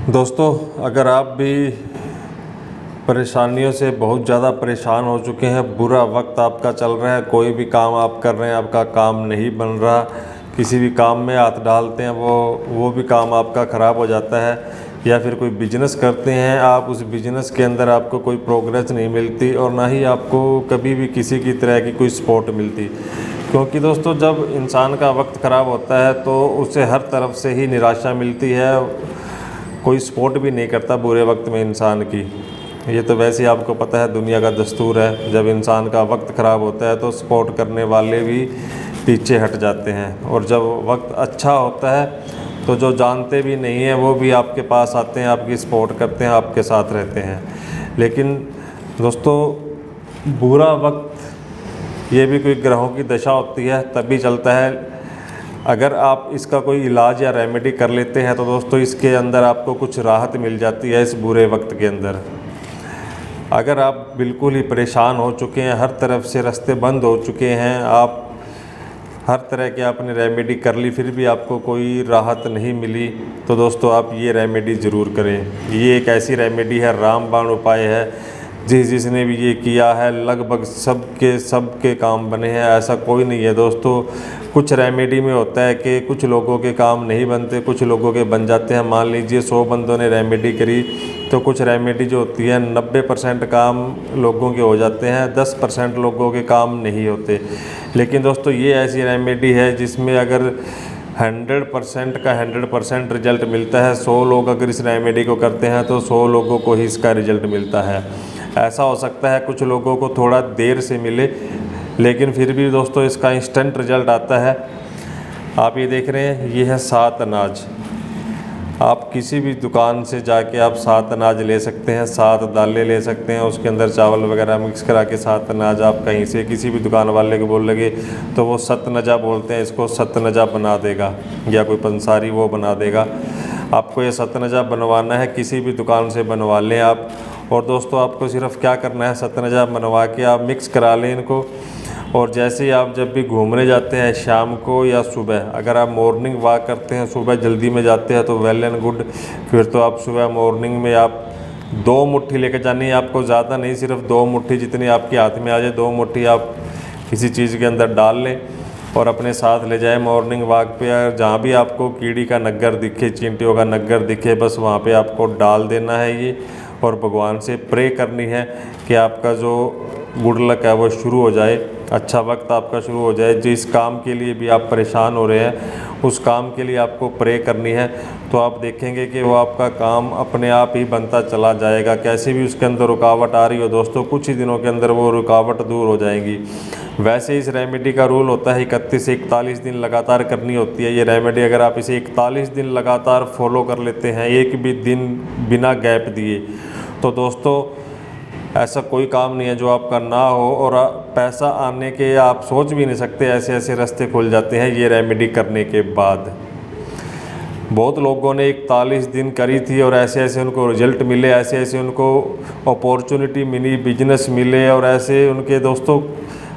दोस्तों, अगर आप भी परेशानियों से बहुत ज़्यादा परेशान हो चुके हैं, बुरा वक्त आपका चल रहा है, कोई भी काम आप कर रहे हैं आपका काम नहीं बन रहा, किसी भी काम में हाथ डालते हैं वो भी काम आपका ख़राब हो जाता है, या फिर कोई बिजनेस करते हैं आप, उस बिजनेस के अंदर आपको कोई प्रोग्रेस नहीं मिलती और ना ही आपको कभी भी किसी की तरह की कोई सपोर्ट मिलती। क्योंकि दोस्तों, जब इंसान का वक्त ख़राब होता है तो उसे हर तरफ से ही निराशा मिलती है, कोई सपोर्ट भी नहीं करता बुरे वक्त में इंसान की। ये तो वैसे ही आपको पता है, दुनिया का दस्तूर है, जब इंसान का वक्त ख़राब होता है तो सपोर्ट करने वाले भी पीछे हट जाते हैं, और जब वक्त अच्छा होता है तो जो जानते भी नहीं हैं वो भी आपके पास आते हैं, आपकी सपोर्ट करते हैं, आपके साथ रहते हैं। लेकिन दोस्तों, बुरा वक्त ये भी कोई ग्रहों की दशा होती है, तभी चलता है। अगर आप इसका कोई इलाज या रेमेडी कर लेते हैं तो दोस्तों इसके अंदर आपको कुछ राहत मिल जाती है इस बुरे वक्त के अंदर। अगर आप बिल्कुल ही परेशान हो चुके हैं, हर तरफ से रास्ते बंद हो चुके हैं, आप हर तरह के आपने रेमेडी कर ली फिर भी आपको कोई राहत नहीं मिली, तो दोस्तों आप ये रेमेडी ज़रूर करें। ये एक ऐसी रेमेडी है, रामबाण उपाय है, जिसने भी ये किया है लगभग सबके काम बने हैं, ऐसा कोई नहीं है दोस्तों। कुछ रेमेडी में होता है कि कुछ लोगों के काम नहीं बनते, कुछ लोगों के बन जाते हैं। मान लीजिए 100 बंदों ने रेमेडी करी तो कुछ रेमेडी जो होती है 90% काम लोगों के हो जाते हैं, 10% लोगों के काम नहीं होते। लेकिन दोस्तों, ये ऐसी रेमेडी है जिसमें अगर 100% का 100% रिजल्ट मिलता है। 100 लोग अगर इस रेमेडी को करते हैं तो 100 लोगों को ही इसका रिजल्ट मिलता है। ऐसा हो सकता है कुछ लोगों को थोड़ा देर से मिले, लेकिन फिर भी दोस्तों इसका इंस्टेंट रिजल्ट आता है। आप ये देख रहे हैं, ये है 7 अनाज। आप किसी भी दुकान से जाके आप 7 अनाज ले सकते हैं, 7 दालें ले सकते हैं, उसके अंदर चावल वगैरह मिक्स करा के 7 अनाज आप कहीं से किसी भी दुकान वाले को बोल लगे तो वो सतनजा बोलते हैं इसको, सतनजा बना देगा, या कोई पंसारी वो बना देगा। आपको ये सतनजा बनवाना है, किसी भी दुकान से बनवा लें आप। और दोस्तों, आपको सिर्फ क्या करना है, सतनजा बनवा के आप मिक्स करा लें इनको। और जैसे ही आप जब भी घूमने जाते हैं शाम को या सुबह, अगर आप मॉर्निंग वॉक करते हैं, सुबह जल्दी में जाते हैं तो वेल एंड गुड, फिर तो आप सुबह मॉर्निंग में आप 2 मुट्ठी लेकर जानी है आपको, ज़्यादा नहीं, सिर्फ 2 मुट्ठी जितनी आपके हाथ में आ जाए, 2 मुट्ठी आप किसी चीज़ के अंदर डाल लें और अपने साथ ले जाए मॉर्निंग वॉक पे। जहाँ भी आपको कीड़ी का नग्गर दिखे, चींटियों का नग्गर दिखे, बस वहाँ पे आपको डाल देना है ये, और भगवान से प्रे करनी है कि आपका जो गुड लक है वो शुरू हो जाए, अच्छा वक्त आपका शुरू हो जाए। जिस काम के लिए भी आप परेशान हो रहे हैं उस काम के लिए आपको प्रे करनी है, तो आप देखेंगे कि वो आपका काम अपने आप ही बनता चला जाएगा। कैसे भी उसके अंदर रुकावट आ रही हो दोस्तों, कुछ ही दिनों के अंदर वो रुकावट दूर हो जाएगी। वैसे इस रेमेडी का रूल होता है 31 से 41 दिन लगातार करनी होती है ये रेमेडी। अगर आप इसे 41 दिन लगातार फॉलो कर लेते हैं, एक भी दिन बिना गैप दिए, तो दोस्तों ऐसा कोई काम नहीं है जो आपका ना हो, और पैसा आने के आप सोच भी नहीं सकते, ऐसे ऐसे रास्ते खुल जाते हैं ये रेमेडी करने के बाद। बहुत लोगों ने 41 दिन करी थी और ऐसे ऐसे उनको रिजल्ट मिले, ऐसे ऐसे उनको अपॉर्चुनिटी मिली, बिजनेस मिले, और ऐसे उनके दोस्तों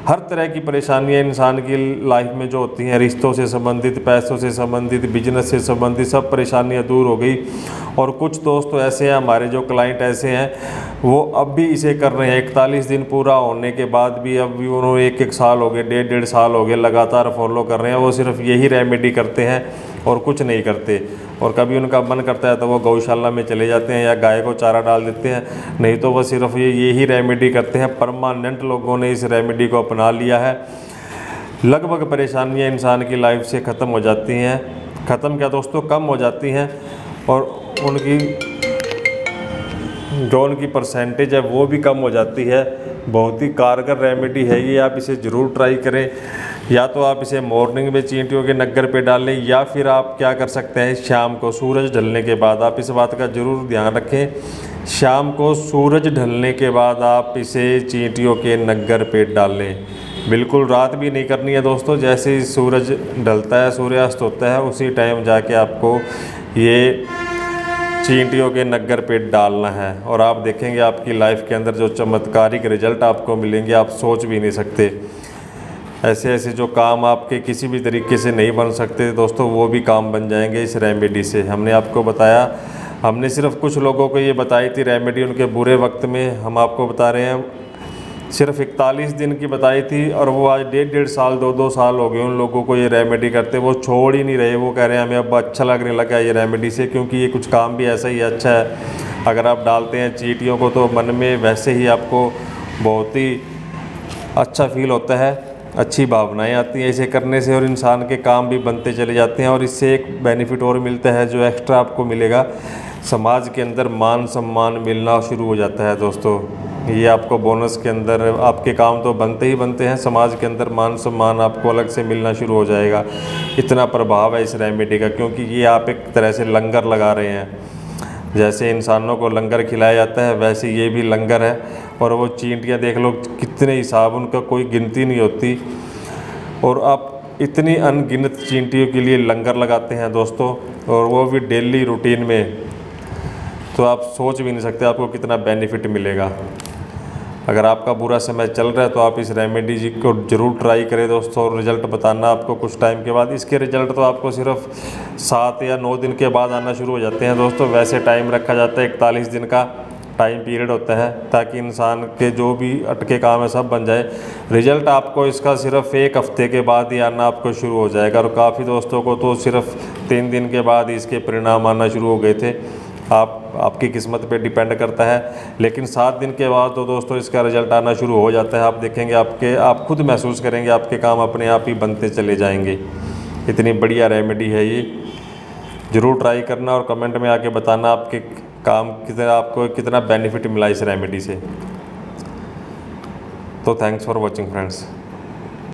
हर तरह की परेशानियां इंसान की लाइफ में जो होती हैं, रिश्तों से संबंधित, पैसों से संबंधित, बिजनेस से संबंधित, सब परेशानियां दूर हो गई। और कुछ दोस्त तो ऐसे हैं, हमारे जो क्लाइंट ऐसे हैं, वो अब भी इसे कर रहे हैं 41 दिन पूरा होने के बाद भी। अब भी उन्होंने 1-1 साल हो गए, 1.5 साल हो गए, लगातार फॉलो कर रहे हैं। वो सिर्फ यही रेमेडी करते हैं और कुछ नहीं करते। और कभी उनका मन करता है तो वो गौशाला में चले जाते हैं या गाय को चारा डाल देते हैं, नहीं तो वो सिर्फ यही रेमेडी करते हैं। परमानेंट लोगों ने इस रेमेडी को अपना लिया है। लगभग परेशानियां इंसान की लाइफ से ख़त्म हो जाती हैं, ख़त्म क्या दोस्तों, कम हो जाती हैं, और उनकी जो उनकी परसेंटेज है वो भी कम हो जाती है। बहुत ही कारगर रेमेडी है ये, आप इसे ज़रूर ट्राई करें। या तो आप इसे मॉर्निंग में चींटियों के नग्गर पे डालें, या फिर आप क्या कर सकते हैं, शाम को सूरज ढलने के बाद। आप इस बात का ज़रूर ध्यान रखें, शाम को सूरज ढलने के बाद आप इसे चींटियों के नग्गर पे डालें। बिल्कुल रात भी नहीं करनी है दोस्तों, जैसे ही सूरज ढलता है, सूर्यास्त होता है, उसी टाइम जाके आपको ये चींटियों के नग्गर पे डालना है। और आप देखेंगे आपकी लाइफ के अंदर जो चमत्कारिक रिजल्ट आपको मिलेंगे, आप सोच भी नहीं सकते। ऐसे ऐसे जो काम आपके किसी भी तरीके से नहीं बन सकते दोस्तों, वो भी काम बन जाएंगे इस रेमेडी से। हमने आपको बताया हमने सिर्फ कुछ लोगों को ये बताई थी रेमेडी उनके बुरे वक्त में, हम आपको बता रहे हैं सिर्फ 41 दिन की बताई थी और वो आज 1.5 साल 2 साल हो गए उन लोगों को ये रेमेडी करते। वो छोड़ ही नहीं रहे, वो कह रहे हैं हमें अब अच्छा लगने लगा ये रेमेडी से, क्योंकि ये कुछ काम भी ऐसा ही अच्छा है। अगर आप डालते हैं चींटियों को तो मन में वैसे ही आपको बहुत ही अच्छा फील होता है, अच्छी भावनाएं आती हैं इसे करने से, और इंसान के काम भी बनते चले जाते हैं। और इससे एक बेनिफिट और मिलता है जो एक्स्ट्रा आपको मिलेगा, समाज के अंदर मान सम्मान मिलना शुरू हो जाता है दोस्तों। ये आपको बोनस के अंदर आपके काम तो बनते ही बनते हैं, समाज के अंदर मान सम्मान आपको अलग से मिलना शुरू हो जाएगा। इतना प्रभाव है इस रेमेडी का, क्योंकि ये आप एक तरह से लंगर लगा रहे हैं। जैसे इंसानों को लंगर खिलाया जाता है वैसे ये भी लंगर है। और वो चींटियाँ देख लो कितने हिसाब, उनका कोई गिनती नहीं होती, और आप इतनी अनगिनत चींटियों के लिए लंगर लगाते हैं दोस्तों, और वो भी डेली रूटीन में। तो आप सोच भी नहीं सकते आपको कितना बेनिफिट मिलेगा। अगर आपका बुरा समय चल रहा है तो आप इस रेमेडी जी को ज़रूर ट्राई करें दोस्तों, और रिज़ल्ट बताना आपको कुछ टाइम के बाद। इसके रिज़ल्ट तो आपको सिर्फ 7 या 9 दिन के बाद आना शुरू हो जाते हैं दोस्तों। वैसे टाइम रखा जाता है 41 दिन का टाइम पीरियड होता है, ताकि इंसान के जो भी अटके काम है सब बन जाए। रिज़ल्ट आपको इसका सिर्फ 1 हफ्ते के बाद ही आना आपको शुरू हो जाएगा, और काफ़ी दोस्तों को तो सिर्फ 3 दिन के बाद ही इसके परिणाम आना शुरू हो गए थे। आपकी किस्मत पे डिपेंड करता है, लेकिन 7 दिन के बाद तो दोस्तों इसका रिज़ल्ट आना शुरू हो जाता है। आप देखेंगे आप खुद महसूस करेंगे आपके काम अपने आप ही बनते चले जाएंगे। इतनी बढ़िया रेमेडी है ये, ज़रूर ट्राई करना और कमेंट में आके बताना आपके काम आपको कितना बेनिफिट मिला इस रेमेडी से। तो थैंक्स फॉर वॉचिंग फ्रेंड्स।